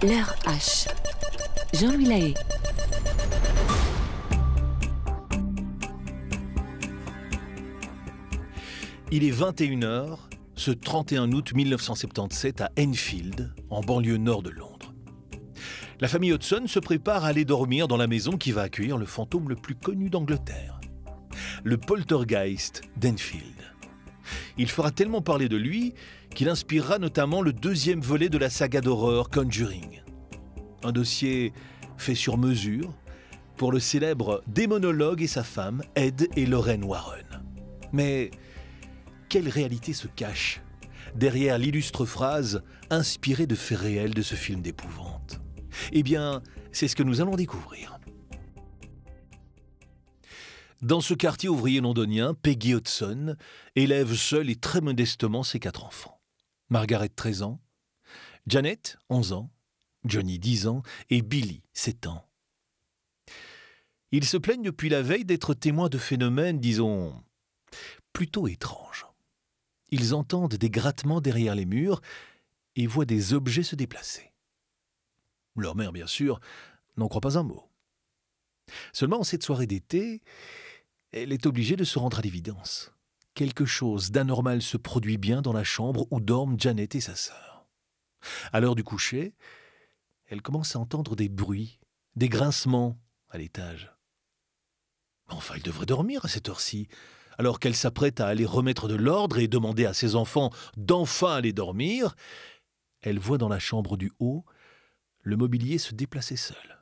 L'heure H. Jean-Louis Lahaye. Il est 21h, ce 31 août 1977 à Enfield, en banlieue nord de Londres. La famille Hodgson se prépare à aller dormir dans la maison qui va accueillir le fantôme le plus connu d'Angleterre, le poltergeist d'Enfield. Il fera tellement parler de lui qu'il inspirera notamment le deuxième volet de la saga d'horreur Conjuring. Un dossier fait sur mesure pour le célèbre démonologue et sa femme, Ed et Lorraine Warren. Mais quelle réalité se cache derrière l'illustre phrase inspirée de faits réels de ce film d'épouvante? Eh bien, c'est ce que nous allons découvrir. Dans ce quartier ouvrier londonien, Peggy Hodgson élève seule et très modestement ses 4 enfants. Margaret, 13 ans, Janet, 11 ans, Johnny, 10 ans et Billy, 7 ans. Ils se plaignent depuis la veille d'être témoins de phénomènes, disons, plutôt étranges. Ils entendent des grattements derrière les murs et voient des objets se déplacer. Leur mère, bien sûr, n'en croit pas un mot. Seulement, en cette soirée d'été, elle est obligée de se rendre à l'évidence. Quelque chose d'anormal se produit bien dans la chambre où dorment Janet et sa sœur. À l'heure du coucher, elle commence à entendre des bruits, des grincements à l'étage. Enfin, elle devrait dormir à cette heure-ci, alors qu'elle s'apprête à aller remettre de l'ordre et demander à ses enfants d'enfin aller dormir. Elle voit dans la chambre du haut le mobilier se déplacer seul.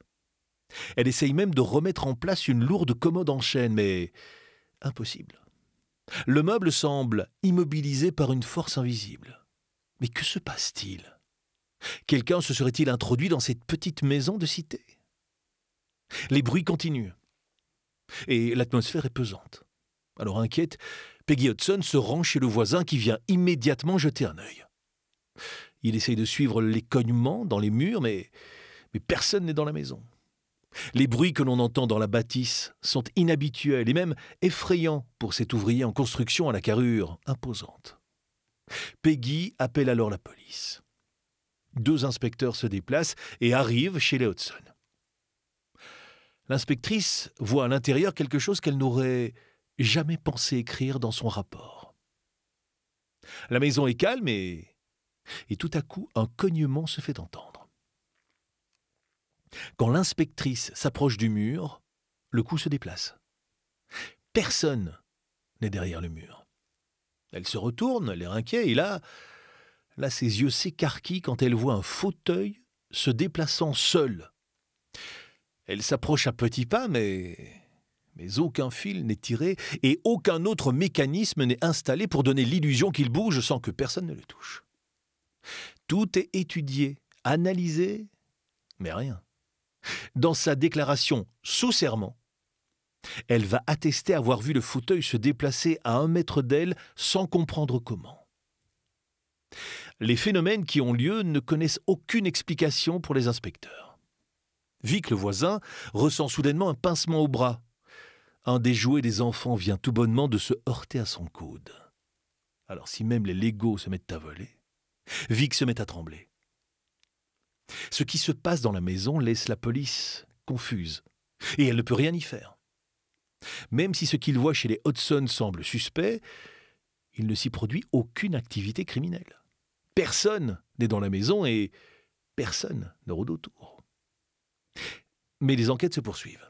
Elle essaye même de remettre en place une lourde commode en chêne, mais impossible. Le meuble semble immobilisé par une force invisible. Mais que se passe-t-il ? Quelqu'un se serait-il introduit dans cette petite maison de cité ? Les bruits continuent. Et l'atmosphère est pesante. Alors inquiète, Peggy Hodgson se rend chez le voisin qui vient immédiatement jeter un œil. Il essaye de suivre les cognements dans les murs, mais personne n'est dans la maison. Les bruits que l'on entend dans la bâtisse sont inhabituels et même effrayants pour cet ouvrier en construction à la carrure imposante. Peggy appelle alors la police. 2 inspecteurs se déplacent et arrivent chez les Hodgson. L'inspectrice voit à l'intérieur quelque chose qu'elle n'aurait jamais pensé écrire dans son rapport. La maison est calme et tout à coup, un cognement se fait entendre. Quand l'inspectrice s'approche du mur, le coup se déplace. Personne n'est derrière le mur. Elle se retourne, l'air inquiet, et là, ses yeux s'écarquillent quand elle voit un fauteuil se déplaçant seul. Elle s'approche à petits pas, mais aucun fil n'est tiré et aucun autre mécanisme n'est installé pour donner l'illusion qu'il bouge sans que personne ne le touche. Tout est étudié, analysé, mais rien. Dans sa déclaration sous serment, elle va attester avoir vu le fauteuil se déplacer à 1 mètre d'elle sans comprendre comment. Les phénomènes qui ont lieu ne connaissent aucune explication pour les inspecteurs. Vic, le voisin, ressent soudainement un pincement au bras. Un des jouets des enfants vient tout bonnement de se heurter à son coude. Alors si même les Legos se mettent à voler, Vic se met à trembler. Ce qui se passe dans la maison laisse la police confuse, et elle ne peut rien y faire. Même si ce qu'il voit chez les Hodgson semble suspect, il ne s'y produit aucune activité criminelle. Personne n'est dans la maison et personne ne rôde autour. Mais les enquêtes se poursuivent,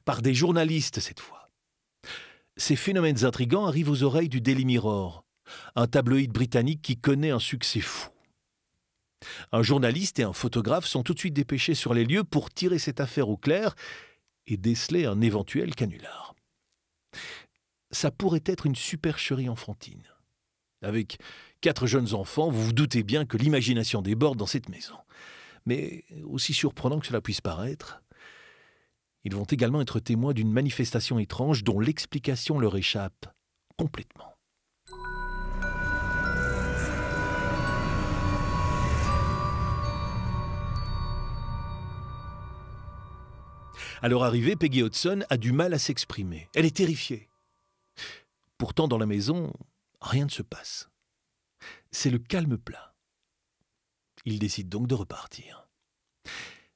par des journalistes cette fois. Ces phénomènes intrigants arrivent aux oreilles du Daily Mirror, un tabloïd britannique qui connaît un succès fou. Un journaliste et un photographe sont tout de suite dépêchés sur les lieux pour tirer cette affaire au clair et déceler un éventuel canular. Ça pourrait être une supercherie enfantine. Avec 4 jeunes enfants, vous vous doutez bien que l'imagination déborde dans cette maison. Mais aussi surprenant que cela puisse paraître, ils vont également être témoins d'une manifestation étrange dont l'explication leur échappe complètement. À leur arrivée, Peggy Hodgson a du mal à s'exprimer. Elle est terrifiée. Pourtant, dans la maison, rien ne se passe. C'est le calme plat. Ils décident donc de repartir.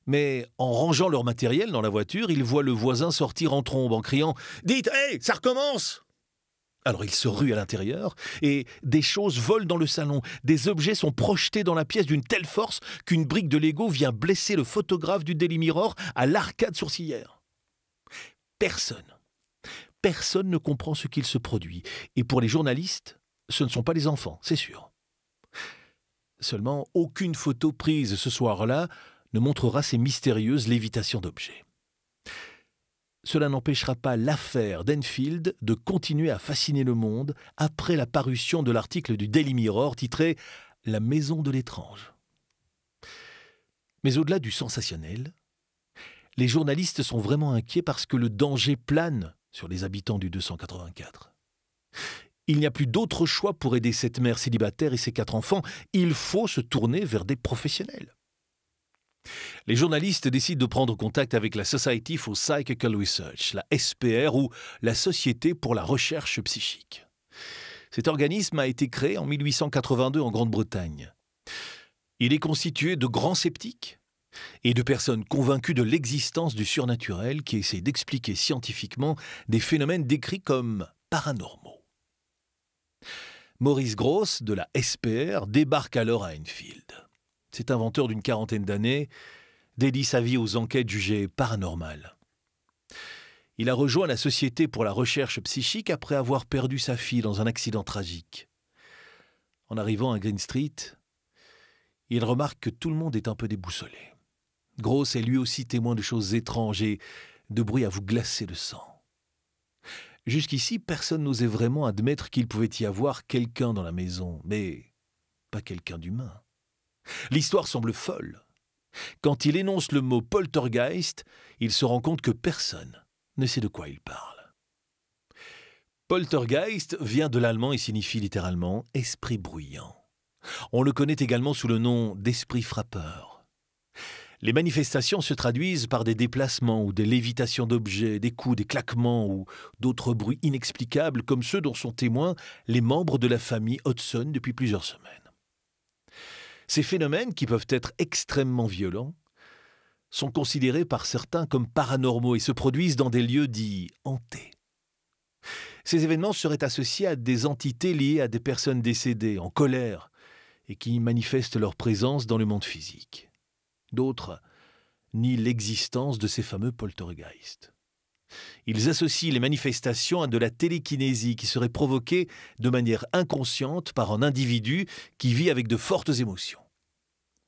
Mais en rangeant leur matériel dans la voiture, ils voient le voisin sortir en trombe en criant « Dites, hey, ça recommence !» Alors ils se ruent à l'intérieur et des choses volent dans le salon. Des objets sont projetés dans la pièce d'une telle force qu'une brique de Lego vient blesser le photographe du Daily Mirror à l'arcade sourcilière. Personne ne comprend ce qu'il se produit. Et pour les journalistes, ce ne sont pas les enfants, c'est sûr. Seulement, aucune photo prise ce soir-là ne montrera ces mystérieuses lévitations d'objets. Cela n'empêchera pas l'affaire d'Enfield de continuer à fasciner le monde après la parution de l'article du Daily Mirror titré « La maison de l'étrange ». Mais au-delà du sensationnel, les journalistes sont vraiment inquiets parce que le danger plane sur les habitants du 284. Il n'y a plus d'autre choix pour aider cette mère célibataire et ses 4 enfants. Il faut se tourner vers des professionnels. Les journalistes décident de prendre contact avec la Society for Psychical Research, la SPR ou la Société pour la recherche psychique. Cet organisme a été créé en 1882 en Grande-Bretagne. Il est constitué de grands sceptiques et de personnes convaincues de l'existence du surnaturel qui essaient d'expliquer scientifiquement des phénomènes décrits comme paranormaux. Maurice Grosse, de la SPR, débarque alors à Enfield. Cet inventeur d'une 40aine d'années dédie sa vie aux enquêtes jugées paranormales. Il a rejoint la Société pour la recherche psychique après avoir perdu sa fille dans un accident tragique. En arrivant à Green Street, il remarque que tout le monde est un peu déboussolé. Grosse est lui aussi témoin de choses étranges et de bruits à vous glacer le sang. Jusqu'ici, personne n'osait vraiment admettre qu'il pouvait y avoir quelqu'un dans la maison, mais pas quelqu'un d'humain. L'histoire semble folle. Quand il énonce le mot poltergeist, il se rend compte que personne ne sait de quoi il parle. Poltergeist vient de l'allemand et signifie littéralement « esprit bruyant ». On le connaît également sous le nom d'esprit frappeur. Les manifestations se traduisent par des déplacements ou des lévitations d'objets, des coups, des claquements ou d'autres bruits inexplicables comme ceux dont sont témoins les membres de la famille Hodgson depuis plusieurs semaines. Ces phénomènes, qui peuvent être extrêmement violents, sont considérés par certains comme paranormaux et se produisent dans des lieux dits hantés. Ces événements seraient associés à des entités liées à des personnes décédées, en colère, et qui manifestent leur présence dans le monde physique. D'autres nient l'existence de ces fameux poltergeists. Ils associent les manifestations à de la télékinésie qui serait provoquée de manière inconsciente par un individu qui vit avec de fortes émotions.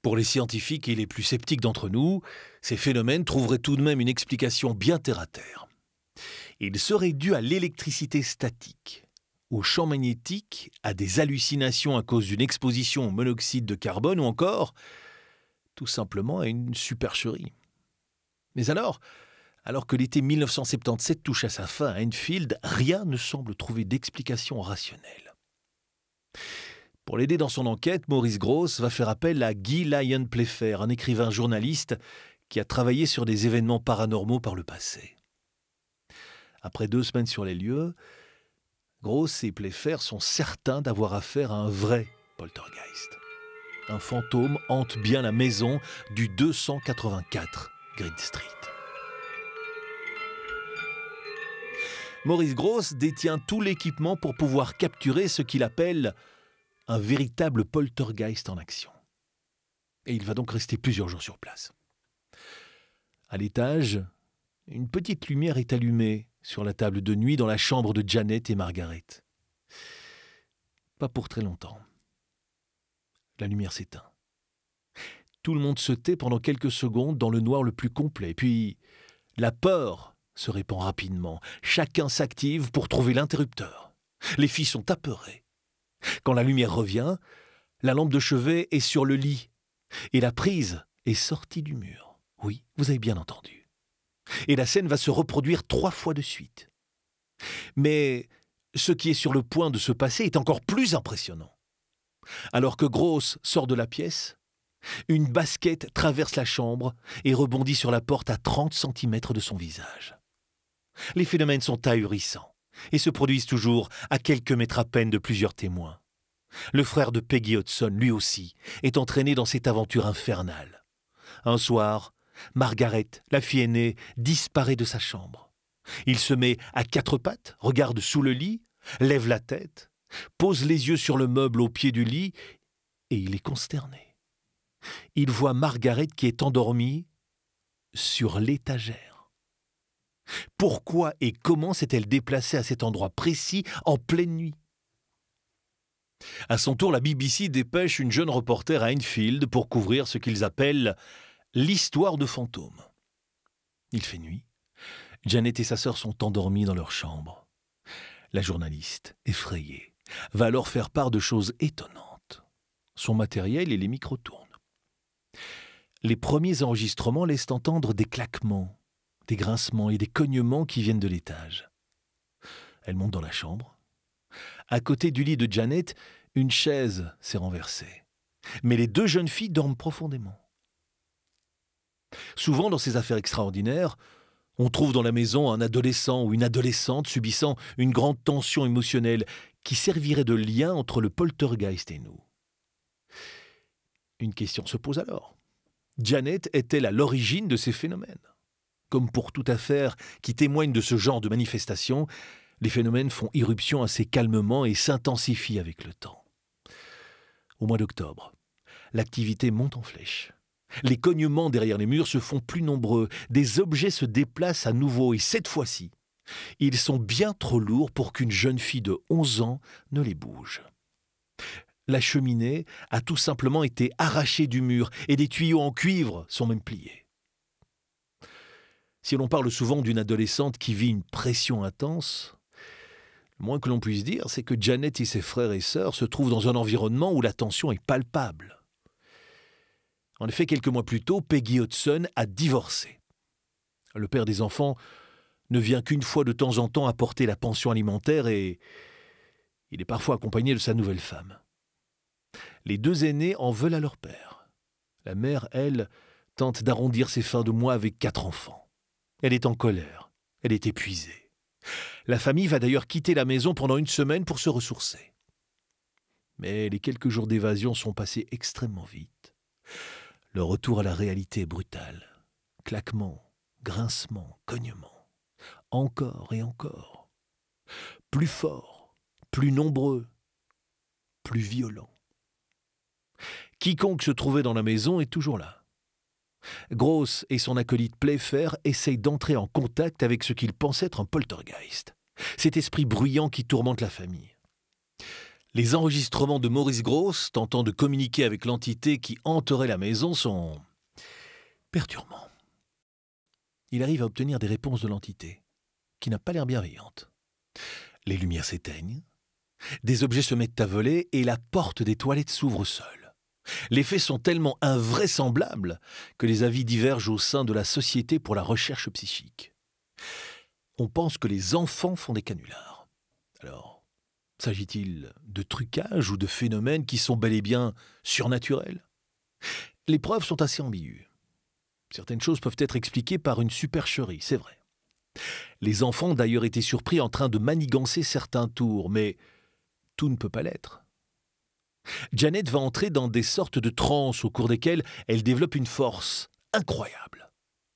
Pour les scientifiques et les plus sceptiques d'entre nous, ces phénomènes trouveraient tout de même une explication bien terre-à-terre. Ils seraient dus à l'électricité statique, au champ magnétique, à des hallucinations à cause d'une exposition au monoxyde de carbone ou encore, tout simplement, à une supercherie. Mais alors que l'été 1977 touche à sa fin à Enfield, rien ne semble trouver d'explication rationnelle. Pour l'aider dans son enquête, Maurice Grosse va faire appel à Guy Lyon Playfair, un écrivain journaliste qui a travaillé sur des événements paranormaux par le passé. Après 2 semaines sur les lieux, Grosse et Playfair sont certains d'avoir affaire à un vrai poltergeist. Un fantôme hante bien la maison du 284 Green Street. Maurice Grosse détient tout l'équipement pour pouvoir capturer ce qu'il appelle un véritable poltergeist en action. Et il va donc rester plusieurs jours sur place. À l'étage, une petite lumière est allumée sur la table de nuit dans la chambre de Janet et Margaret. Pas pour très longtemps. La lumière s'éteint. Tout le monde se tait pendant quelques secondes dans le noir le plus complet. Puis, la peur se répand rapidement. Chacun s'active pour trouver l'interrupteur. Les filles sont apeurées. Quand la lumière revient, la lampe de chevet est sur le lit et la prise est sortie du mur. Oui, vous avez bien entendu. Et la scène va se reproduire 3 fois de suite. Mais ce qui est sur le point de se passer est encore plus impressionnant. Alors que Grosse sort de la pièce, une basket traverse la chambre et rebondit sur la porte à 30 cm de son visage. Les phénomènes sont ahurissants et se produisent toujours à quelques mètres à peine de plusieurs témoins. Le frère de Peggy Hodgson, lui aussi, est entraîné dans cette aventure infernale. un soir, Margaret, la fille aînée, disparaît de sa chambre. Il se met à quatre pattes, regarde sous le lit, lève la tête, pose les yeux sur le meuble au pied du lit et il est consterné. Il voit Margaret qui est endormie sur l'étagère. Pourquoi et comment s'est-elle déplacée à cet endroit précis en pleine nuit ? À son tour, la BBC dépêche une jeune reporter à Enfield pour couvrir ce qu'ils appellent l'histoire de fantômes. Il fait nuit. Janet et sa sœur sont endormies dans leur chambre. La journaliste, effrayée, va alors faire part de choses étonnantes. Son matériel et les micros tournent. Les premiers enregistrements laissent entendre des claquements, des grincements et des cognements qui viennent de l'étage. Elle monte dans la chambre. À côté du lit de Janet, une chaise s'est renversée. Mais les deux jeunes filles dorment profondément. Souvent, dans ces affaires extraordinaires, on trouve dans la maison un adolescent ou une adolescente subissant une grande tension émotionnelle qui servirait de lien entre le poltergeist et nous. Une question se pose alors. Janet est-elle à l'origine de ces phénomènes ? Comme pour toute affaire qui témoigne de ce genre de manifestation, les phénomènes font irruption assez calmement et s'intensifient avec le temps. Au mois d'octobre, l'activité monte en flèche. Les cognements derrière les murs se font plus nombreux, des objets se déplacent à nouveau et cette fois-ci, ils sont bien trop lourds pour qu'une jeune fille de 11 ans ne les bouge. La cheminée a tout simplement été arrachée du mur et des tuyaux en cuivre sont même pliés. Si l'on parle souvent d'une adolescente qui vit une pression intense, le moins que l'on puisse dire, c'est que Janet et ses frères et sœurs se trouvent dans un environnement où la tension est palpable. En effet, quelques mois plus tôt, Peggy Hudson a divorcé. Le père des enfants ne vient qu'une fois de temps en temps apporter la pension alimentaire et il est parfois accompagné de sa nouvelle femme. Les deux aînés en veulent à leur père. La mère, elle, tente d'arrondir ses fins de mois avec 4 enfants. Elle est en colère, elle est épuisée. La famille va d'ailleurs quitter la maison pendant 1 semaine pour se ressourcer. Mais les quelques jours d'évasion sont passés extrêmement vite. Le retour à la réalité est brutal. Claquements, grincements, cognements. Encore et encore. Plus forts, plus nombreux, plus violents. Quiconque se trouvait dans la maison est toujours là. Gross et son acolyte Playfair essayent d'entrer en contact avec ce qu'ils pensent être un poltergeist. Cet esprit bruyant qui tourmente la famille. Les enregistrements de Maurice Gross tentant de communiquer avec l'entité qui hanterait la maison sont perturbants. Il arrive à obtenir des réponses de l'entité, qui n'a pas l'air bienveillante. Les lumières s'éteignent, des objets se mettent à voler et la porte des toilettes s'ouvre seule. Les faits sont tellement invraisemblables que les avis divergent au sein de la Société pour la recherche psychique. On pense que les enfants font des canulars. Alors, s'agit-il de trucage ou de phénomènes qui sont bel et bien surnaturels ? Les preuves sont assez ambiguës. Certaines choses peuvent être expliquées par une supercherie, c'est vrai. Les enfants ont d'ailleurs été surpris en train de manigancer certains tours, mais tout ne peut pas l'être. Janet va entrer dans des sortes de transes au cours desquelles elle développe une force incroyable,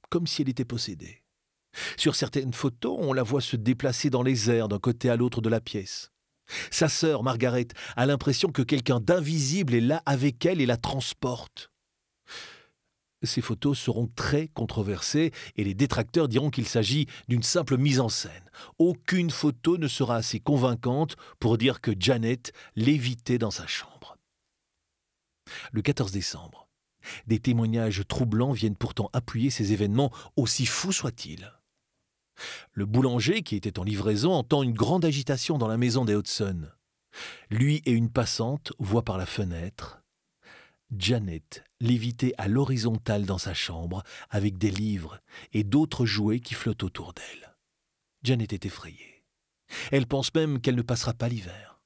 comme si elle était possédée. Sur certaines photos, on la voit se déplacer dans les airs d'un côté à l'autre de la pièce. Sa sœur, Margaret, a l'impression que quelqu'un d'invisible est là avec elle et la transporte. Ces photos seront très controversées et les détracteurs diront qu'il s'agit d'une simple mise en scène. Aucune photo ne sera assez convaincante pour dire que Janet lévitait dans sa chambre. Le 14 décembre, des témoignages troublants viennent pourtant appuyer ces événements, aussi fous soient-ils. Le boulanger, qui était en livraison, entend une grande agitation dans la maison des Hudson. Lui et une passante voient par la fenêtre Janet léviter à l'horizontale dans sa chambre avec des livres et d'autres jouets qui flottent autour d'elle. Janet est effrayée. Elle pense même qu'elle ne passera pas l'hiver.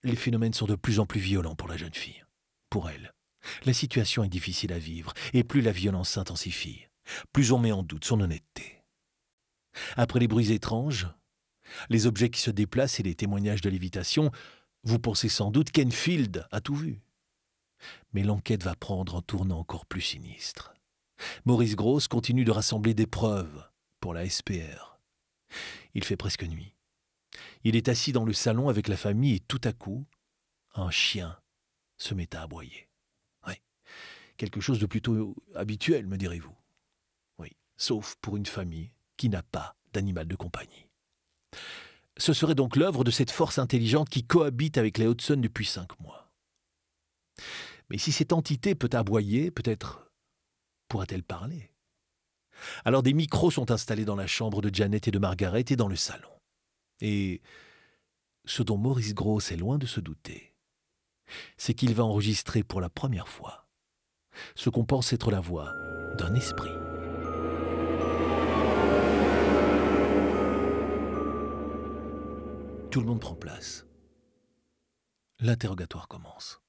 Les phénomènes sont de plus en plus violents pour la jeune fille. Pour elle, la situation est difficile à vivre et plus la violence s'intensifie, plus on met en doute son honnêteté. Après les bruits étranges, les objets qui se déplacent et les témoignages de lévitation, vous pensez sans doute qu'Enfield a tout vu. Mais l'enquête va prendre un tournant encore plus sinistre. Maurice Grosse continue de rassembler des preuves pour la SPR. Il fait presque nuit. Il est assis dans le salon avec la famille et tout à coup, un chien se met à aboyer. Oui, quelque chose de plutôt habituel, me direz-vous. Oui, sauf pour une famille qui n'a pas d'animal de compagnie. Ce serait donc l'œuvre de cette force intelligente qui cohabite avec les Hudson depuis 5 mois. Mais si cette entité peut aboyer, peut-être pourra-t-elle parler? Alors des micros sont installés dans la chambre de Janet et de Margaret et dans le salon. Et ce dont Maurice Grosse est loin de se douter, c'est qu'il va enregistrer pour la première fois ce qu'on pense être la voix d'un esprit. Tout le monde prend place. L'interrogatoire commence.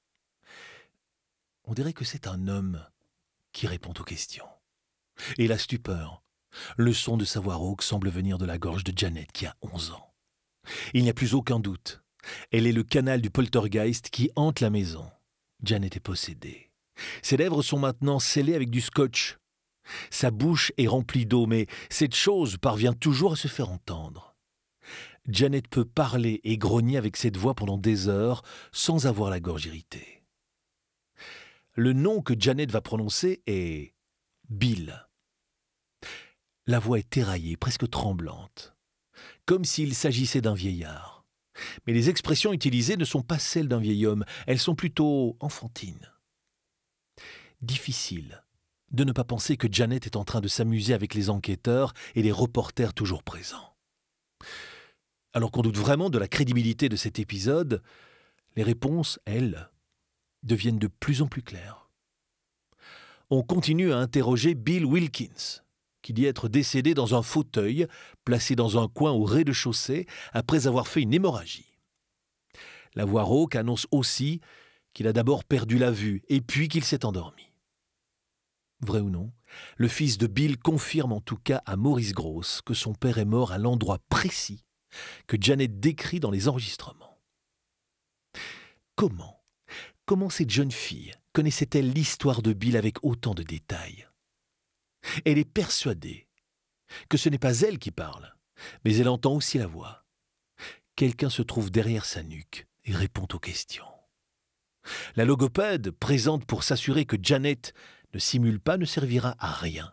On dirait que c'est un homme qui répond aux questions. Et la stupeur, le son de sa voix rauque semble venir de la gorge de Janet qui a 11 ans. Il n'y a plus aucun doute. Elle est le canal du poltergeist qui hante la maison. Janet est possédée. Ses lèvres sont maintenant scellées avec du scotch. Sa bouche est remplie d'eau, mais cette chose parvient toujours à se faire entendre. Janet peut parler et grogner avec cette voix pendant des heures sans avoir la gorge irritée. Le nom que Janet va prononcer est Bill. La voix est éraillée, presque tremblante, comme s'il s'agissait d'un vieillard. Mais les expressions utilisées ne sont pas celles d'un vieil homme, elles sont plutôt enfantines. Difficile de ne pas penser que Janet est en train de s'amuser avec les enquêteurs et les reporters toujours présents. Alors qu'on doute vraiment de la crédibilité de cet épisode, les réponses, elles, deviennent de plus en plus claires. On continue à interroger Bill Wilkins, qui dit être décédé dans un fauteuil, placé dans un coin au rez-de-chaussée, après avoir fait une hémorragie. La voix rauque annonce aussi qu'il a d'abord perdu la vue, et puis qu'il s'est endormi. Vrai ou non, le fils de Bill confirme en tout cas à Maurice Grosse que son père est mort à l'endroit précis que Janet décrit dans les enregistrements. Comment cette jeune fille connaissait-elle l'histoire de Bill avec autant de détails? Elle est persuadée que ce n'est pas elle qui parle, mais elle entend aussi la voix. Quelqu'un se trouve derrière sa nuque et répond aux questions. La logopède, présente pour s'assurer que Janet ne simule pas, ne servira à rien.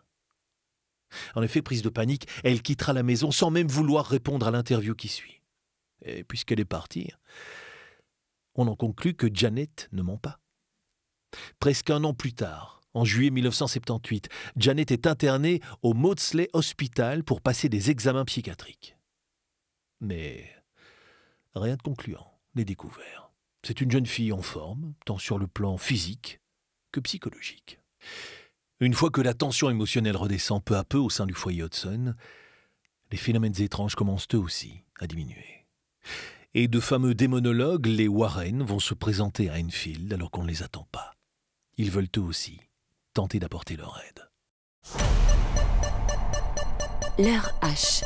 En effet, prise de panique, elle quittera la maison sans même vouloir répondre à l'interview qui suit. Et puisqu'elle est partie, on en conclut que Janet ne ment pas. Presque un an plus tard, en juillet 1978, Janet est internée au Maudsley Hospital pour passer des examens psychiatriques. Mais rien de concluant n'est découvert. C'est une jeune fille en forme, tant sur le plan physique que psychologique. Une fois que la tension émotionnelle redescend peu à peu au sein du foyer Hudson, les phénomènes étranges commencent eux aussi à diminuer. Et de fameux démonologues, les Warren, vont se présenter à Enfield alors qu'on ne les attend pas. Ils veulent eux aussi tenter d'apporter leur aide. L'heure H.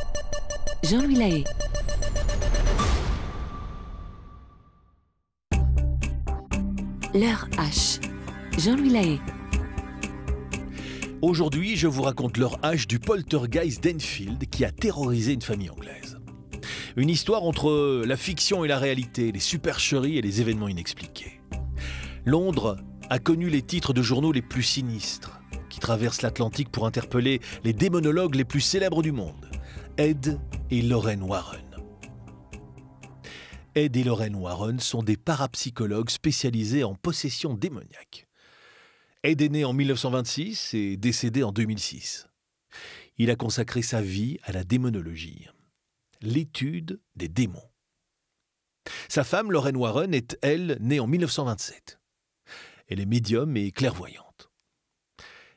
Jean-Louis Lahaye. L'heure H. Jean-Louis Lahaye. Aujourd'hui, je vous raconte l'heure H du poltergeist d'Enfield qui a terrorisé une famille anglaise. Une histoire entre la fiction et la réalité, les supercheries et les événements inexpliqués. Londres a connu les titres de journaux les plus sinistres, qui traversent l'Atlantique pour interpeller les démonologues les plus célèbres du monde, Ed et Lorraine Warren. Ed et Lorraine Warren sont des parapsychologues spécialisés en possession démoniaque. Ed est né en 1926 et décédé en 2006. Il a consacré sa vie à la démonologie, l'étude des démons. Sa femme, Lorraine Warren, est, elle, née en 1927. Elle est médium et clairvoyante.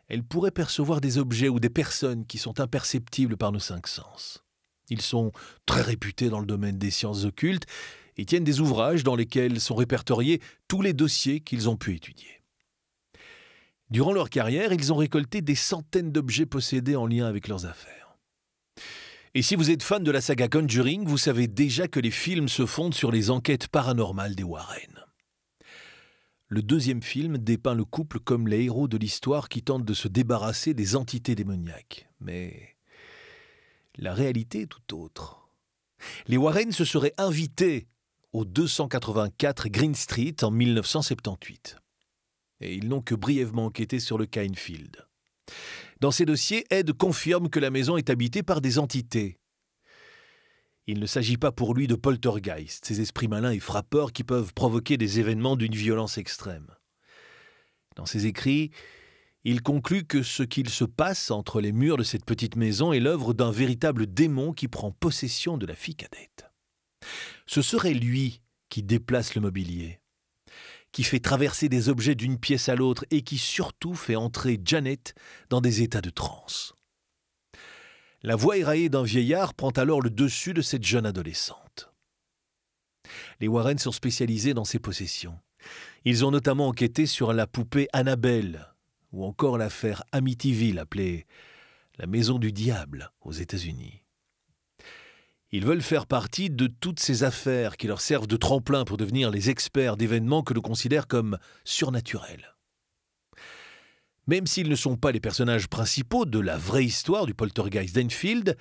Elle pourrait percevoir des objets ou des personnes qui sont imperceptibles par nos 5 sens. Ils sont très réputés dans le domaine des sciences occultes et tiennent des ouvrages dans lesquels sont répertoriés tous les dossiers qu'ils ont pu étudier. Durant leur carrière, ils ont récolté des centaines d'objets possédés en lien avec leurs affaires. Et si vous êtes fan de la saga Conjuring, vous savez déjà que les films se fondent sur les enquêtes paranormales des Warren. le deuxième film dépeint le couple comme les héros de l'histoire qui tentent de se débarrasser des entités démoniaques. Mais la réalité est tout autre. Les Warren se seraient invités au 284 Green Street en 1978. Et ils n'ont que brièvement enquêté sur le cas Enfield. Dans ces dossiers, Ed confirme que la maison est habitée par des entités. Il ne s'agit pas pour lui de poltergeist, ces esprits malins et frappeurs qui peuvent provoquer des événements d'une violence extrême. Dans ses écrits, il conclut que ce qu'il se passe entre les murs de cette petite maison est l'œuvre d'un véritable démon qui prend possession de la fille cadette. Ce serait lui qui déplace le mobilier, qui fait traverser des objets d'une pièce à l'autre et qui surtout fait entrer Janet dans des états de transe. La voix éraillée d'un vieillard prend alors le dessus de cette jeune adolescente. Les Warren sont spécialisés dans ces possessions. Ils ont notamment enquêté sur la poupée Annabelle ou encore l'affaire Amityville, appelée la Maison du Diable aux États-Unis. Ils veulent faire partie de toutes ces affaires qui leur servent de tremplin pour devenir les experts d'événements que l'on considère comme surnaturels. Même s'ils ne sont pas les personnages principaux de la vraie histoire du poltergeist d'Enfield,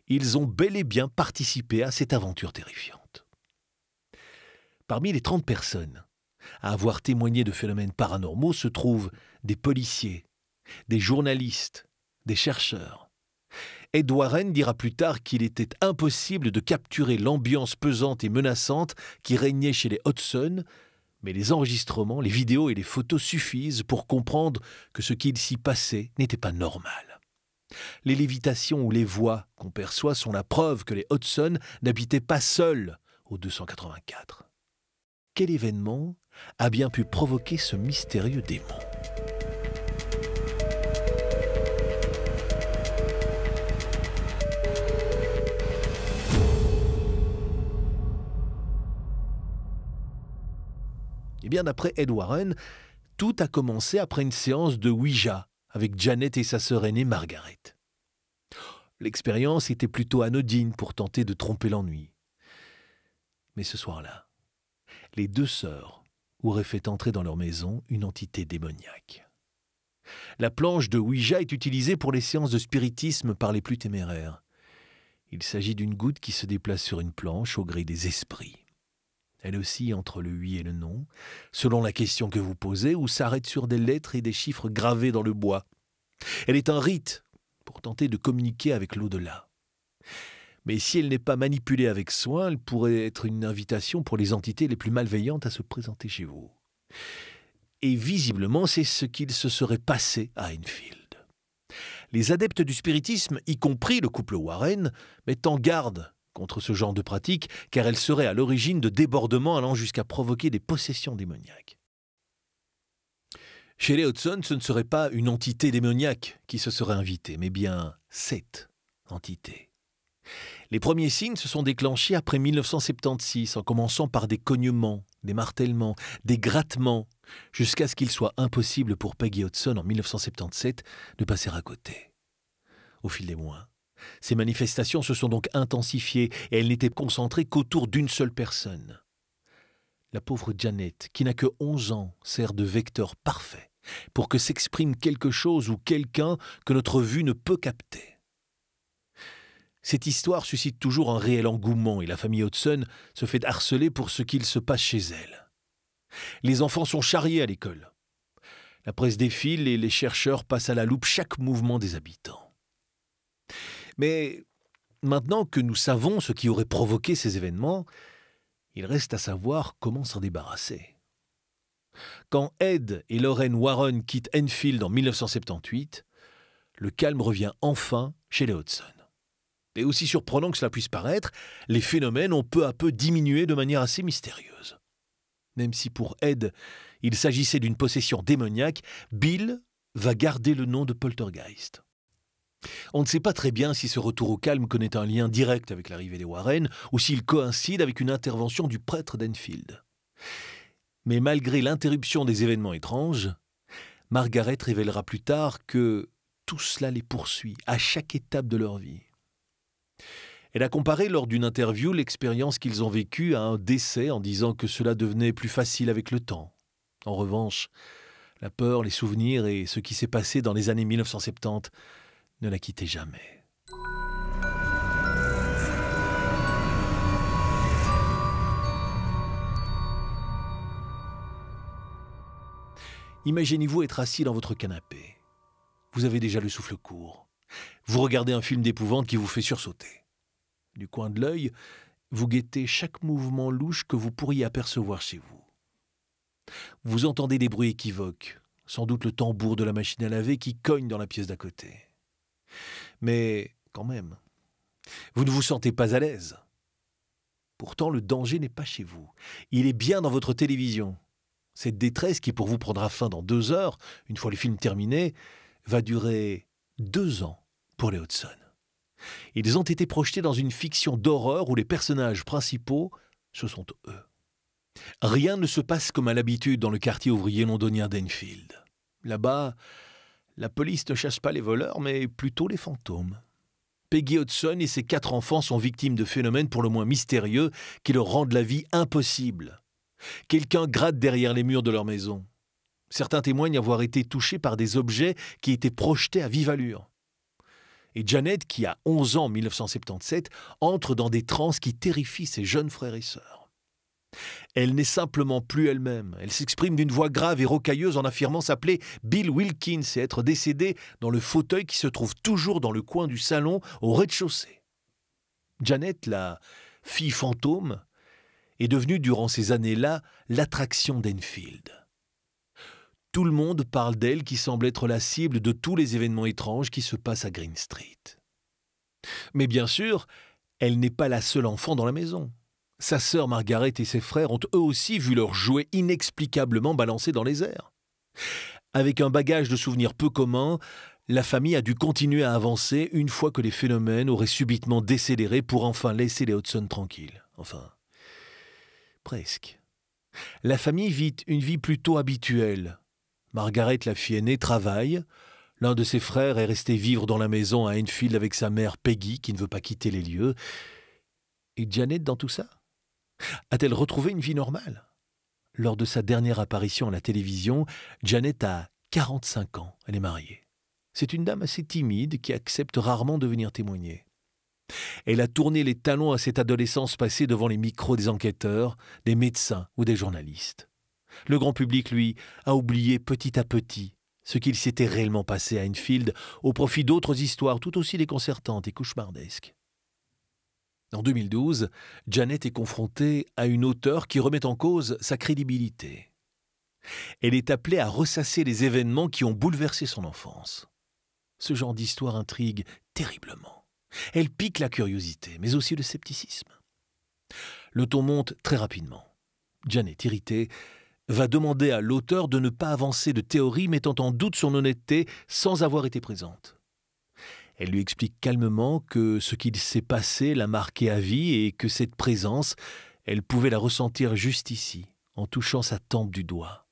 ils ont bel et bien participé à cette aventure terrifiante. Parmi les 30 personnes à avoir témoigné de phénomènes paranormaux se trouvent des policiers, des journalistes, des chercheurs. Ed Warren dira plus tard qu'il était impossible de capturer l'ambiance pesante et menaçante qui régnait chez les Hodgson, mais les enregistrements, les vidéos et les photos suffisent pour comprendre que ce qu'il s'y passait n'était pas normal. Les lévitations ou les voix qu'on perçoit sont la preuve que les Hodgson n'habitaient pas seuls au 284. Quel événement a bien pu provoquer ce mystérieux démon ? Eh bien, d'après Ed Warren, tout a commencé après une séance de Ouija avec Janet et sa sœur aînée Margaret. L'expérience était plutôt anodine pour tenter de tromper l'ennui. Mais ce soir-là, les deux sœurs auraient fait entrer dans leur maison une entité démoniaque. La planche de Ouija est utilisée pour les séances de spiritisme par les plus téméraires. Il s'agit d'une goutte qui se déplace sur une planche au gré des esprits. Elle oscille entre le oui et le non, selon la question que vous posez, ou s'arrête sur des lettres et des chiffres gravés dans le bois. Elle est un rite pour tenter de communiquer avec l'au-delà. Mais si elle n'est pas manipulée avec soin, elle pourrait être une invitation pour les entités les plus malveillantes à se présenter chez vous. Et visiblement, c'est ce qu'il se serait passé à Enfield. Les adeptes du spiritisme, y compris le couple Warren, mettent en garde contre ce genre de pratique, car elle serait à l'origine de débordements allant jusqu'à provoquer des possessions démoniaques. Chez les Hodgson, ce ne serait pas une entité démoniaque qui se serait invitée, mais bien 7 entités. Les premiers signes se sont déclenchés après 1976, en commençant par des cognements, des martèlements, des grattements, jusqu'à ce qu'il soit impossible pour Peggy Hodgson en 1977 de passer à côté. Au fil des mois, ces manifestations se sont donc intensifiées et elles n'étaient concentrées qu'autour d'une seule personne. La pauvre Janet, qui n'a que 11 ans, sert de vecteur parfait pour que s'exprime quelque chose ou quelqu'un que notre vue ne peut capter. Cette histoire suscite toujours un réel engouement et la famille Hodgson se fait harceler pour ce qu'il se passe chez elle. Les enfants sont charriés à l'école. La presse défile et les chercheurs passent à la loupe chaque mouvement des habitants. Mais maintenant que nous savons ce qui aurait provoqué ces événements, il reste à savoir comment s'en débarrasser. Quand Ed et Lorraine Warren quittent Enfield en 1978, le calme revient enfin chez les Hodgson. Et aussi surprenant que cela puisse paraître, les phénomènes ont peu à peu diminué de manière assez mystérieuse. Même si pour Ed, il s'agissait d'une possession démoniaque, Bill va garder le nom de poltergeist. On ne sait pas très bien si ce retour au calme connaît un lien direct avec l'arrivée des Warren ou s'il coïncide avec une intervention du prêtre d'Enfield. Mais malgré l'interruption des événements étranges, Margaret révélera plus tard que tout cela les poursuit à chaque étape de leur vie. Elle a comparé lors d'une interview l'expérience qu'ils ont vécue à un décès en disant que cela devenait plus facile avec le temps. En revanche, la peur, les souvenirs et ce qui s'est passé dans les années 1970 ne la quittaient jamais. Imaginez-vous être assis dans votre canapé. Vous avez déjà le souffle court. Vous regardez un film d'épouvante qui vous fait sursauter. Du coin de l'œil, vous guettez chaque mouvement louche que vous pourriez apercevoir chez vous. Vous entendez des bruits équivoques, sans doute le tambour de la machine à laver qui cogne dans la pièce d'à côté. Mais quand même, vous ne vous sentez pas à l'aise. Pourtant, le danger n'est pas chez vous. Il est bien dans votre télévision. Cette détresse qui pour vous prendra fin dans 2 heures, une fois le film terminé, va durer 2 ans pour les Hudson. Ils ont été projetés dans une fiction d'horreur où les personnages principaux, ce sont eux. Rien ne se passe comme à l'habitude dans le quartier ouvrier londonien d'Enfield. Là-bas, la police ne chasse pas les voleurs, mais plutôt les fantômes. Peggy Hudson et ses 4 enfants sont victimes de phénomènes pour le moins mystérieux qui leur rendent la vie impossible. Quelqu'un gratte derrière les murs de leur maison. Certains témoignent avoir été touchés par des objets qui étaient projetés à vive allure. Et Janet, qui a 11 ans en 1977, entre dans des transes qui terrifient ses jeunes frères et sœurs. Elle n'est simplement plus elle-même. Elle s'exprime d'une voix grave et rocailleuse en affirmant s'appeler Bill Wilkins et être décédée dans le fauteuil qui se trouve toujours dans le coin du salon au rez-de-chaussée. Janet, la fille fantôme, est devenue durant ces années-là l'attraction d'Enfield. Tout le monde parle d'elle qui semble être la cible de tous les événements étranges qui se passent à Green Street. Mais bien sûr, elle n'est pas la seule enfant dans la maison. Sa sœur Margaret et ses frères ont eux aussi vu leurs jouets inexplicablement balancés dans les airs. Avec un bagage de souvenirs peu commun, la famille a dû continuer à avancer une fois que les phénomènes auraient subitement décéléré pour enfin laisser les Hudson tranquilles. Enfin, presque. La famille vit une vie plutôt habituelle. Margaret, la fille aînée, travaille. L'un de ses frères est resté vivre dans la maison à Enfield avec sa mère Peggy, qui ne veut pas quitter les lieux. Et Janet dans tout ça? A-t-elle retrouvé une vie normale? Lors de sa dernière apparition à la télévision, Janet a 45 ans. Elle est mariée. C'est une dame assez timide qui accepte rarement de venir témoigner. Elle a tourné les talons à cette adolescence passée devant les micros des enquêteurs, des médecins ou des journalistes. Le grand public, lui, a oublié petit à petit ce qu'il s'était réellement passé à Enfield au profit d'autres histoires tout aussi déconcertantes et cauchemardesques. En 2012, Janet est confrontée à une auteure qui remet en cause sa crédibilité. Elle est appelée à ressasser les événements qui ont bouleversé son enfance. Ce genre d'histoire intrigue terriblement. Elle pique la curiosité, mais aussi le scepticisme. Le ton monte très rapidement. Janet, irritée, va demander à l'auteur de ne pas avancer de théories mettant en doute son honnêteté sans avoir été présente. Elle lui explique calmement que ce qu'il s'est passé l'a marqué à vie et que cette présence, elle pouvait la ressentir juste ici, en touchant sa tempe du doigt.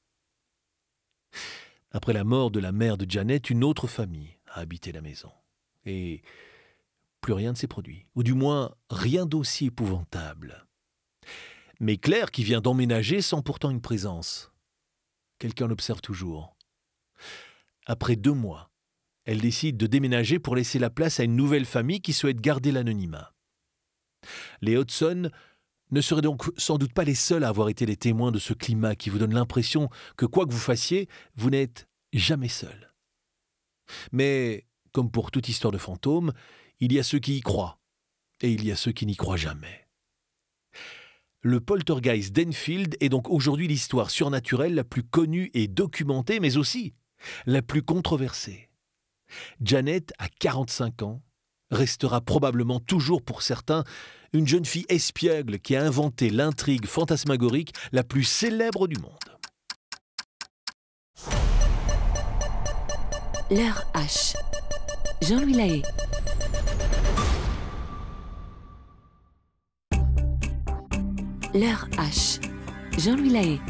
Après la mort de la mère de Janet, une autre famille a habité la maison. Et plus rien ne s'est produit, ou du moins rien d'aussi épouvantable. Mais Claire, qui vient d'emménager, sent pourtant une présence. Quelqu'un l'observe toujours. Après 2 mois, elle décide de déménager pour laisser la place à une nouvelle famille qui souhaite garder l'anonymat. Les Hudson ne seraient donc sans doute pas les seuls à avoir été les témoins de ce climat qui vous donne l'impression que quoi que vous fassiez, vous n'êtes jamais seul. Mais, comme pour toute histoire de fantômes, il y a ceux qui y croient, et il y a ceux qui n'y croient jamais. Le poltergeist d'Enfield est donc aujourd'hui l'histoire surnaturelle la plus connue et documentée, mais aussi la plus controversée. Janet, à 45 ans, restera probablement toujours pour certains une jeune fille espiègle qui a inventé l'intrigue fantasmagorique la plus célèbre du monde. L'heure H. Jean-Louis Lahaye. L'heure H. Jean-Louis Lahaye.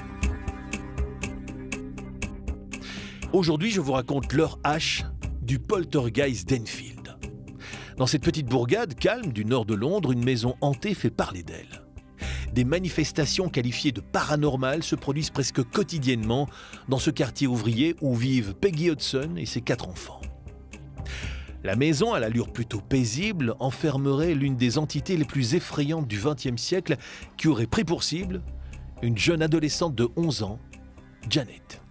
Aujourd'hui, je vous raconte l'heure H du poltergeist d'Enfield. Dans cette petite bourgade calme du nord de Londres, une maison hantée fait parler d'elle. des manifestations qualifiées de paranormales se produisent presque quotidiennement dans ce quartier ouvrier où vivent Peggy Hudson et ses 4 enfants. La maison, à l'allure plutôt paisible, enfermerait l'une des entités les plus effrayantes du XXe siècle qui aurait pris pour cible une jeune adolescente de 11 ans, Janet.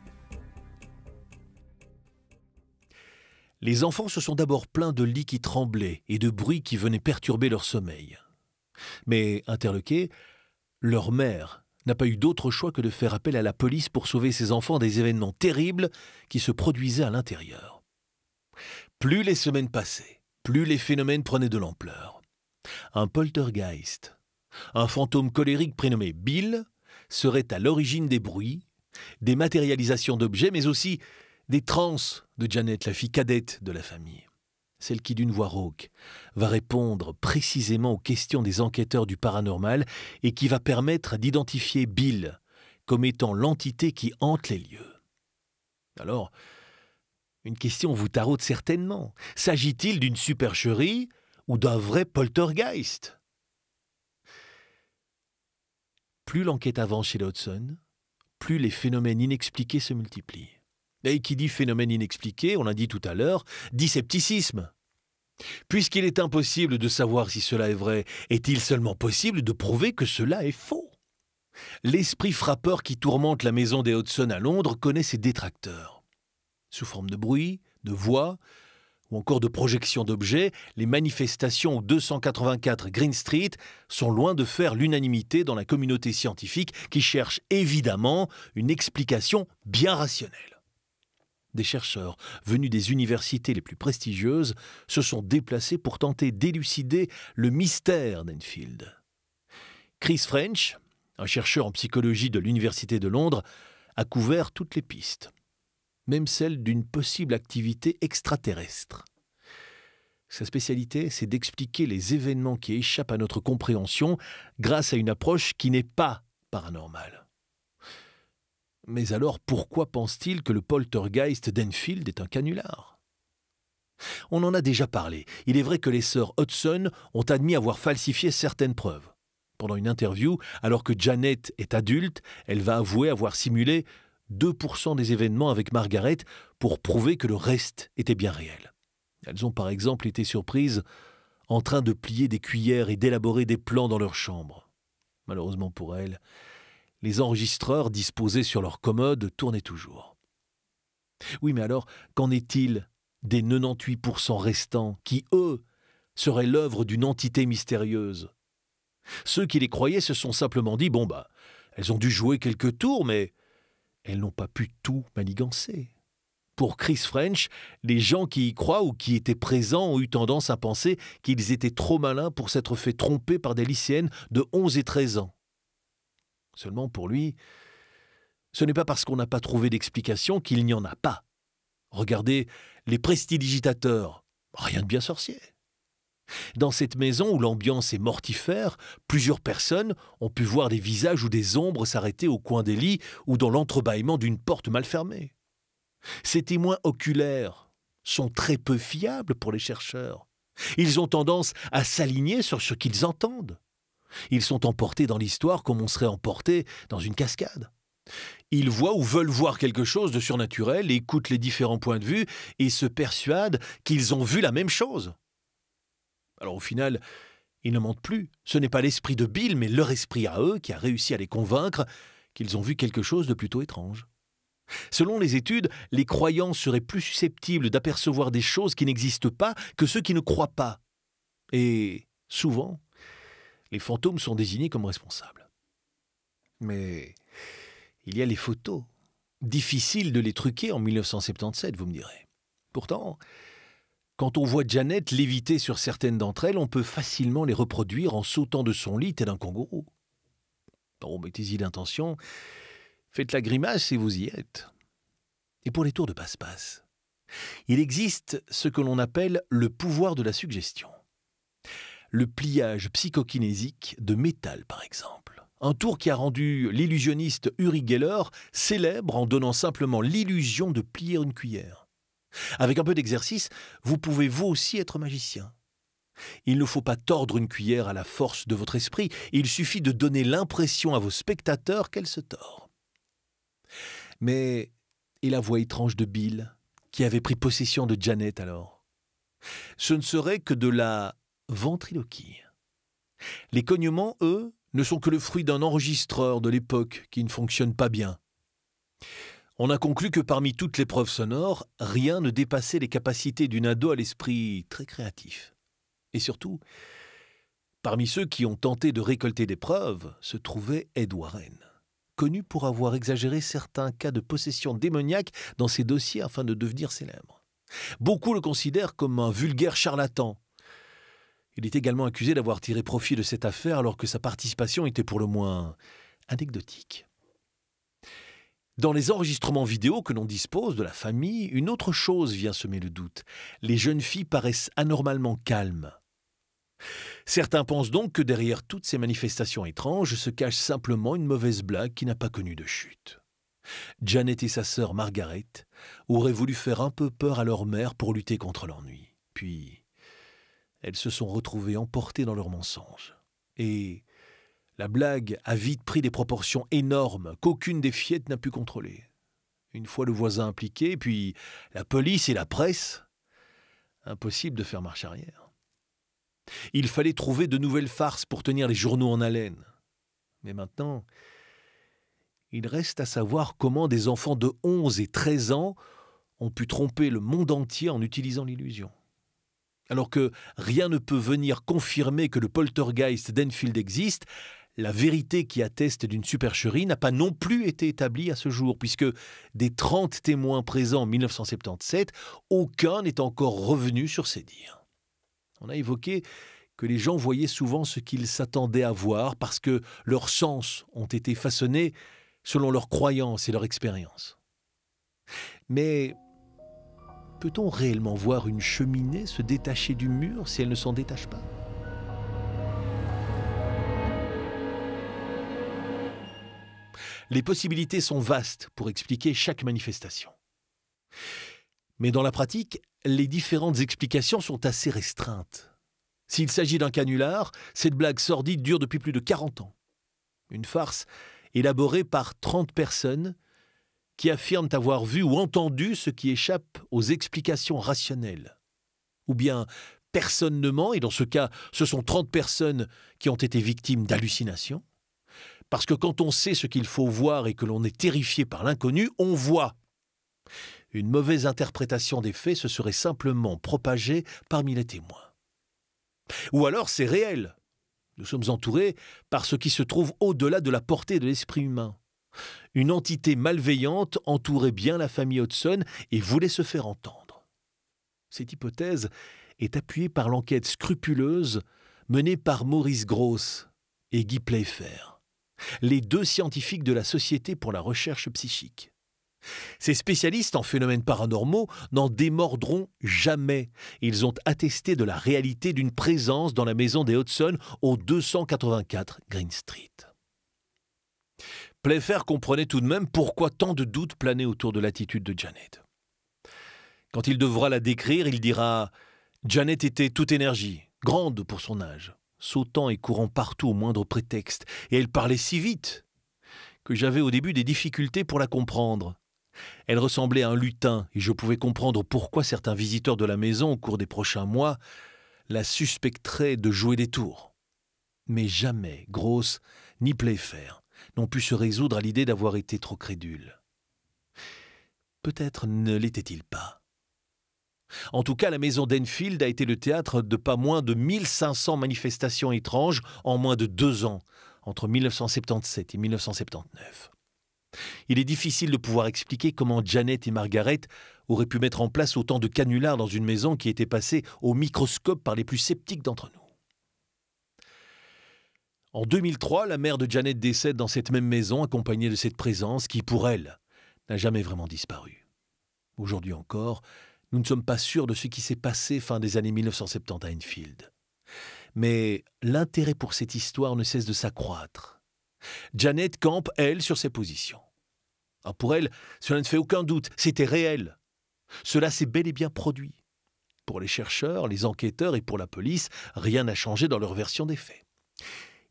Les enfants se sont d'abord plaints de lits qui tremblaient et de bruits qui venaient perturber leur sommeil. Mais, interloquée, leur mère n'a pas eu d'autre choix que de faire appel à la police pour sauver ses enfants des événements terribles qui se produisaient à l'intérieur. Plus les semaines passaient, plus les phénomènes prenaient de l'ampleur. Un poltergeist, un fantôme colérique prénommé Bill, serait à l'origine des bruits, des matérialisations d'objets, mais aussi des transes de Janet, la fille cadette de la famille. Celle qui, d'une voix rauque, va répondre précisément aux questions des enquêteurs du paranormal et qui va permettre d'identifier Bill comme étant l'entité qui hante les lieux. Alors, une question vous taraude certainement. S'agit-il d'une supercherie ou d'un vrai poltergeist? Plus l'enquête avance chez les Hudson, plus les phénomènes inexpliqués se multiplient. Et qui dit phénomène inexpliqué, on l'a dit tout à l'heure, dit scepticisme. Puisqu'il est impossible de savoir si cela est vrai, est-il seulement possible de prouver que cela est faux? L'esprit frappeur qui tourmente la maison des Hudson à Londres connaît ses détracteurs. Sous forme de bruit, de voix ou encore de projection d'objets, les manifestations au 284 Green Street sont loin de faire l'unanimité dans la communauté scientifique qui cherche évidemment une explication bien rationnelle. Des chercheurs venus des universités les plus prestigieuses se sont déplacés pour tenter d'élucider le mystère d'Enfield. Chris French, un chercheur en psychologie de l'Université de Londres, a couvert toutes les pistes, même celle d'une possible activité extraterrestre. Sa spécialité, c'est d'expliquer les événements qui échappent à notre compréhension grâce à une approche qui n'est pas paranormale. Mais alors, pourquoi pense-t-il que le poltergeist d'Enfield est un canular? On en a déjà parlé. Il est vrai que les sœurs Hudson ont admis avoir falsifié certaines preuves. Pendant une interview, alors que Janet est adulte, elle va avouer avoir simulé 2% des événements avec Margaret pour prouver que le reste était bien réel. Elles ont par exemple été surprises en train de plier des cuillères et d'élaborer des plans dans leur chambre. Malheureusement pour elles, les enregistreurs disposés sur leur commode tournaient toujours. Oui, mais alors, qu'en est-il des 98% restants qui, eux, seraient l'œuvre d'une entité mystérieuse? Ceux qui les croyaient se sont simplement dit « elles ont dû jouer quelques tours, mais elles n'ont pas pu tout manigancer. » Pour Chris French, les gens qui y croient ou qui étaient présents ont eu tendance à penser qu'ils étaient trop malins pour s'être fait tromper par des lycéennes de 11 et 13 ans. Seulement pour lui, ce n'est pas parce qu'on n'a pas trouvé d'explication qu'il n'y en a pas. Regardez les prestidigitateurs, rien de bien sorcier. Dans cette maison où l'ambiance est mortifère, plusieurs personnes ont pu voir des visages ou des ombres s'arrêter au coin des lits ou dans l'entrebâillement d'une porte mal fermée. Ces témoins oculaires sont très peu fiables pour les chercheurs. Ils ont tendance à s'aligner sur ce qu'ils entendent. Ils sont emportés dans l'histoire comme on serait emporté dans une cascade. Ils voient ou veulent voir quelque chose de surnaturel, écoutent les différents points de vue et se persuadent qu'ils ont vu la même chose. Alors au final, ils ne mentent plus. Ce n'est pas l'esprit de Bill, mais leur esprit à eux qui a réussi à les convaincre qu'ils ont vu quelque chose de plutôt étrange. Selon les études, les croyants seraient plus susceptibles d'apercevoir des choses qui n'existent pas que ceux qui ne croient pas. Et souvent, les fantômes sont désignés comme responsables. Mais il y a les photos. Difficile de les truquer en 1977, vous me direz. Pourtant, quand on voit Janet léviter sur certaines d'entre elles, on peut facilement les reproduire en sautant de son lit tel un kangourou. Bon, mettez-y l'intention, faites la grimace et vous y êtes. Et pour les tours de passe-passe, il existe ce que l'on appelle le pouvoir de la suggestion. Le pliage psychokinésique de métal, par exemple. Un tour qui a rendu l'illusionniste Uri Geller célèbre en donnant simplement l'illusion de plier une cuillère. Avec un peu d'exercice, vous pouvez vous aussi être magicien. Il ne faut pas tordre une cuillère à la force de votre esprit, il suffit de donner l'impression à vos spectateurs qu'elle se tord. Mais, et la voix étrange de Bill, qui avait pris possession de Janet alors? Ce ne serait que de la ventriloquie. Les cognements, eux, ne sont que le fruit d'un enregistreur de l'époque qui ne fonctionne pas bien. On a conclu que parmi toutes les preuves sonores, rien ne dépassait les capacités d'une ado à l'esprit très créatif. Et surtout, parmi ceux qui ont tenté de récolter des preuves, se trouvait Ed Warren, connu pour avoir exagéré certains cas de possession démoniaque dans ses dossiers afin de devenir célèbre. Beaucoup le considèrent comme un vulgaire charlatan. Il est également accusé d'avoir tiré profit de cette affaire alors que sa participation était pour le moins anecdotique. Dans les enregistrements vidéo que l'on dispose de la famille, une autre chose vient semer le doute. Les jeunes filles paraissent anormalement calmes. Certains pensent donc que derrière toutes ces manifestations étranges se cache simplement une mauvaise blague qui n'a pas connu de chute. Janet et sa sœur Margaret auraient voulu faire un peu peur à leur mère pour lutter contre l'ennui. Puis, elles se sont retrouvées emportées dans leurs mensonges. Et la blague a vite pris des proportions énormes qu'aucune des fillettes n'a pu contrôler. Une fois le voisin impliqué, puis la police et la presse, impossible de faire marche arrière. Il fallait trouver de nouvelles farces pour tenir les journaux en haleine. Mais maintenant, il reste à savoir comment des enfants de 11 et 13 ans ont pu tromper le monde entier en utilisant l'illusion. Alors que rien ne peut venir confirmer que le poltergeist d'Enfield existe, la vérité qui atteste d'une supercherie n'a pas non plus été établie à ce jour, puisque des 30 témoins présents en 1977, aucun n'est encore revenu sur ces dires. On a évoqué que les gens voyaient souvent ce qu'ils s'attendaient à voir parce que leurs sens ont été façonnés selon leurs croyances et leur expérience. Mais peut-on réellement voir une cheminée se détacher du mur si elle ne s'en détache pas ? Les possibilités sont vastes pour expliquer chaque manifestation. Mais dans la pratique, les différentes explications sont assez restreintes. S'il s'agit d'un canular, cette blague sordide dure depuis plus de 40 ans. Une farce élaborée par 30 personnes qui affirment avoir vu ou entendu ce qui échappe aux explications rationnelles. Ou bien personne ne ment, et dans ce cas, ce sont 30 personnes qui ont été victimes d'hallucinations. Parce que quand on sait ce qu'il faut voir et que l'on est terrifié par l'inconnu, on voit. Une mauvaise interprétation des faits se serait simplement propagée parmi les témoins. Ou alors c'est réel. Nous sommes entourés par ce qui se trouve au-delà de la portée de l'esprit humain. Une entité malveillante entourait bien la famille Hodgson et voulait se faire entendre. Cette hypothèse est appuyée par l'enquête scrupuleuse menée par Maurice Grosse et Guy Playfair, les deux scientifiques de la Société pour la recherche psychique. Ces spécialistes en phénomènes paranormaux n'en démordront jamais. Ils ont attesté de la réalité d'une présence dans la maison des Hodgson au 284 Green Street. Playfair comprenait tout de même pourquoi tant de doutes planaient autour de l'attitude de Janet. Quand il devra la décrire, il dira « Janet était toute énergie, grande pour son âge, sautant et courant partout au moindre prétexte, et elle parlait si vite que j'avais au début des difficultés pour la comprendre. Elle ressemblait à un lutin et je pouvais comprendre pourquoi certains visiteurs de la maison au cours des prochains mois la suspecteraient de jouer des tours. Mais jamais Grosse ni Playfair n'ont pu se résoudre à l'idée d'avoir été trop crédules. Peut-être ne l'était-il pas. En tout cas, la maison d'Enfield a été le théâtre de pas moins de 1500 manifestations étranges en moins de 2 ans, entre 1977 et 1979. Il est difficile de pouvoir expliquer comment Janet et Margaret auraient pu mettre en place autant de canulars dans une maison qui était passée au microscope par les plus sceptiques d'entre nous. En 2003, la mère de Janet décède dans cette même maison, accompagnée de cette présence qui, pour elle, n'a jamais vraiment disparu. Aujourd'hui encore, nous ne sommes pas sûrs de ce qui s'est passé fin des années 1970 à Enfield. Mais l'intérêt pour cette histoire ne cesse de s'accroître. Janet campe, elle, sur ses positions. Pour elle, cela ne fait aucun doute, c'était réel. Cela s'est bel et bien produit. Pour les chercheurs, les enquêteurs et pour la police, rien n'a changé dans leur version des faits.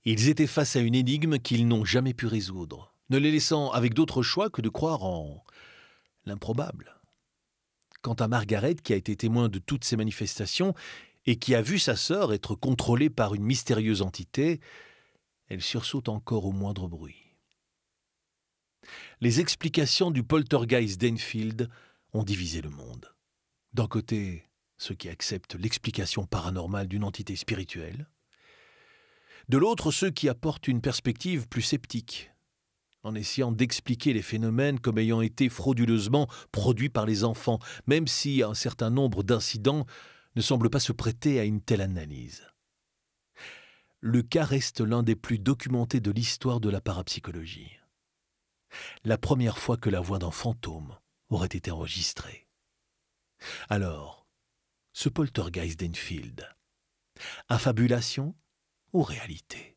Ils étaient face à une énigme qu'ils n'ont jamais pu résoudre, ne les laissant avec d'autre choix que de croire en l'improbable. Quant à Margaret, qui a été témoin de toutes ces manifestations et qui a vu sa sœur être contrôlée par une mystérieuse entité, elle sursaute encore au moindre bruit. Les explications du poltergeist d'Enfield ont divisé le monde. D'un côté, ceux qui acceptent l'explication paranormale d'une entité spirituelle. De l'autre, ceux qui apportent une perspective plus sceptique, en essayant d'expliquer les phénomènes comme ayant été frauduleusement produits par les enfants, même si un certain nombre d'incidents ne semblent pas se prêter à une telle analyse. Le cas reste l'un des plus documentés de l'histoire de la parapsychologie. La première fois que la voix d'un fantôme aurait été enregistrée. Alors, ce poltergeist d'Enfield, affabulation ou réalité?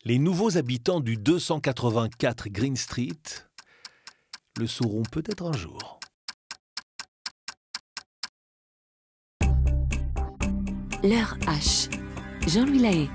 Les nouveaux habitants du 284 Green Street le sauront peut-être un jour. L'heure H. Jean-Louis Lahaye.